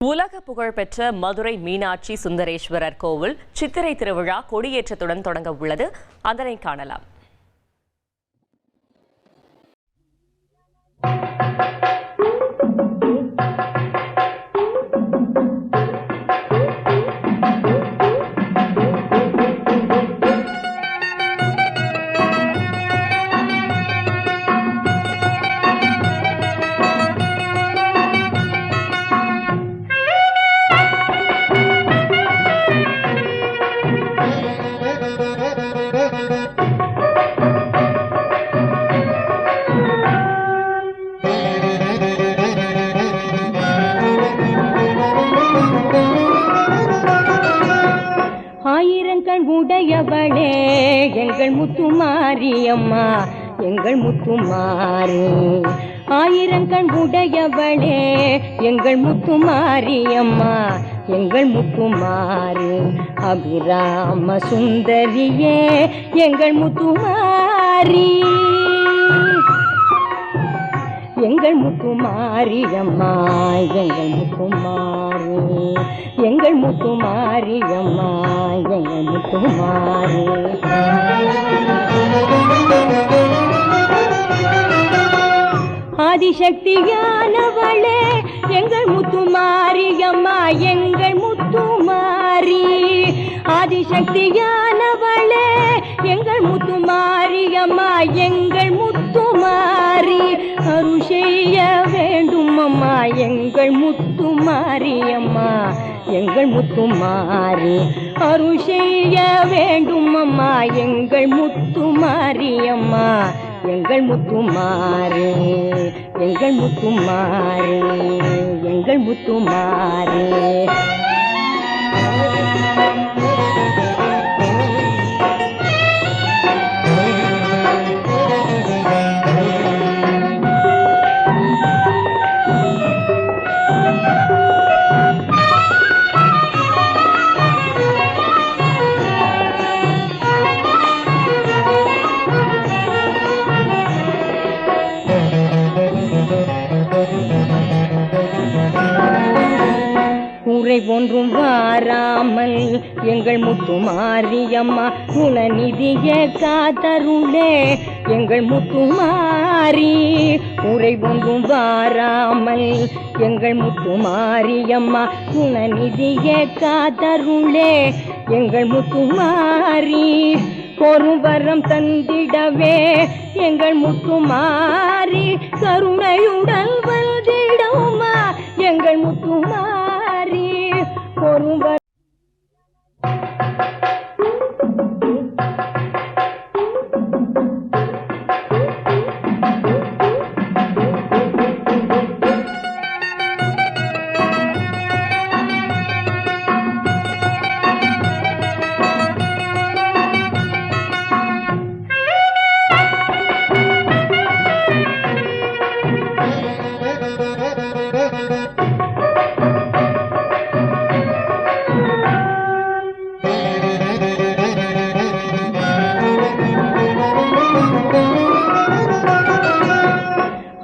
உலக புகழ்பெற்ற மதுரை மீனாட்சி சுந்தரேஸ்வரர் கோவில் சித்திரை திருவிழா கொடியேற்றத்துடன் தொடங்க உள்ளது. அதனை காணலாம். ஆயிரங்கள் உடையவளே எங்கள் முத்துமாரியம்மா, எங்கள் முத்துமாரி. ஆயிரங்கள் உடையவளே எங்கள் முத்துமாரியம்மா, எங்கள் முத்துமாரி. அபிராம சுந்தரியே எங்கள் முத்துமாரி, எங்கள் முத்துமாரியம்மா, எங்கள் முத்துமாரி, எங்கள் முத்துமாரியம்மா, எங்கள் முத்துமாரி. ஆதிசக்தியானவளே எங்கள் முத்துமாரியம்மா, எங்கள் முத்துமாரி. ஆதிசக்தியானவளே எங்கள் முத்துமாரியம்மா, எங்கள் முத்துமாரி. அருள் செய்ய வேண்டும் அம்மா எங்கள் முத்துமாரியம்மா, எங்கள் முத்துமாரி. அருள் செய்ய வேண்டும் அம்மா எங்கள் முத்துமாரியம்மா, எங்கள் முத்துமாரி, எங்கள் முத்துமாரி, எங்கள் முத்துமாரி. குறை ஒன்றும் வாராமல் எங்கள் முத்துமாரியம்மா, குணநிதிய காத்தருளே எங்கள் முத்துமாரி. குறை ஒன்றும் வாராமல் எங்கள் முத்துமாரியம்மா, குணநிதிய காத்தருளே எங்கள் முத்துமாரி. பொறுவரம் தந்திடவே எங்கள் முத்துமாரி, கருணையுடன் வந்திடவுமா எங்கள் முத்துமாரி. பொறுவரம்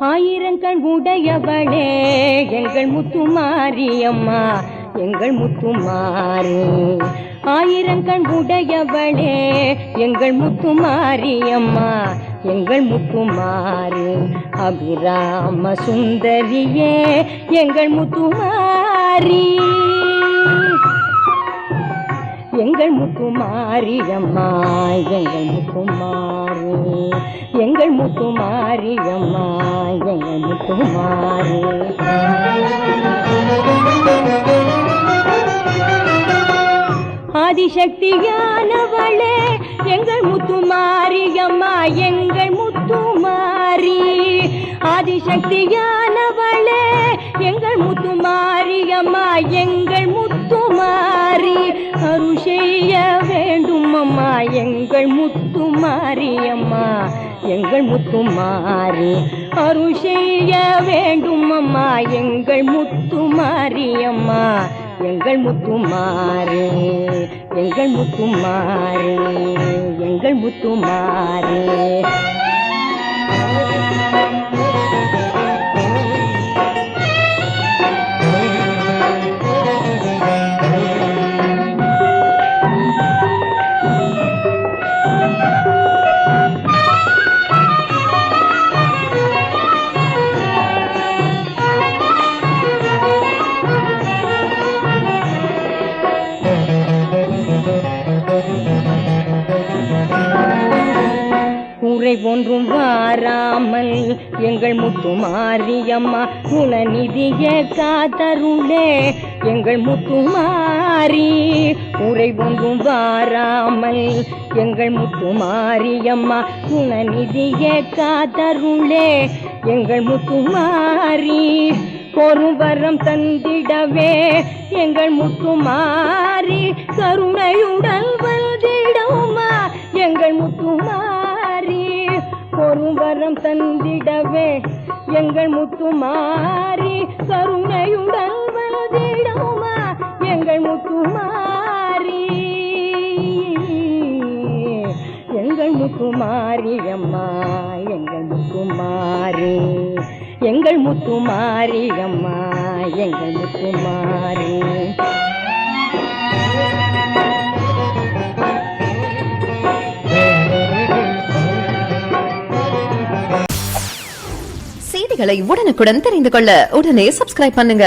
ஆயிரங்கள் உடையவளே எங்கள் முத்துமாரியம்மா, எங்கள் முத்துமாரி. ஆயிரங்கள் உடையவளே எங்கள் முத்துமாரியம்மா, எங்கள் முத்துமாரி. அபிராம சுந்தரியே எங்கள் முத்துமாரி, எங்கள் முத்துமாரியம்மா, எங்கள் முத்துமாரி, எங்கள் முத்துமாரியம்மா, எங்கள் முத்துமாரி. ஆதிசக்தியானவளே எங்கள் முத்துமாரியம்மா, எங்கள் முத்துமாரி. ஆதிசக்தியானவளே எங்கள் முத்துமாரியம்மா, எங்கள் முத்துமாரி. அருள் செய்ய வேண்டும் அம்மா எங்கள் முத்துமாரியம்மா, எங்கள் முத்துமாரி. அருள் செய்ய வேண்டும் அம்மா எங்கள் முத்துமாரியம்மா, எங்கள் முத்துமாரி, எங்கள் முத்துமாரி, எங்கள் முத்துமாரி. வாராமல் எங்கள் முத்துமாரியம்மா குணநிதியே காத்தருளே எங்கள் முத்துமாரி உரை ஒன்றும் வாராமல் எங்கள் முத்துமாரியம்மா குணநிதியே காத்தருளே எங்கள் முத்துமாரி பொறுவரம் தந்திடவே எங்கள் முத்துமாரி கருணையுடன் வந்திடவுமா எங்கள் முத்துமாரி பொறுவரம் தந்திடவே எங்கள் முத்துமாரி கருணையுடன் வந்திடவுமா எங்கள் முத்துமாரி எங்கள் முத்துமாரி அம்மா எங்கள் முத்துமாரி எங்கள் முத்துமாரி அம்மா எங்கள் முத்துமாரி செய்திகளை உடனுக்குடன் தெரிந்து கொள்ள உடனே சப்ஸ்கிரைப் பண்ணுங்க.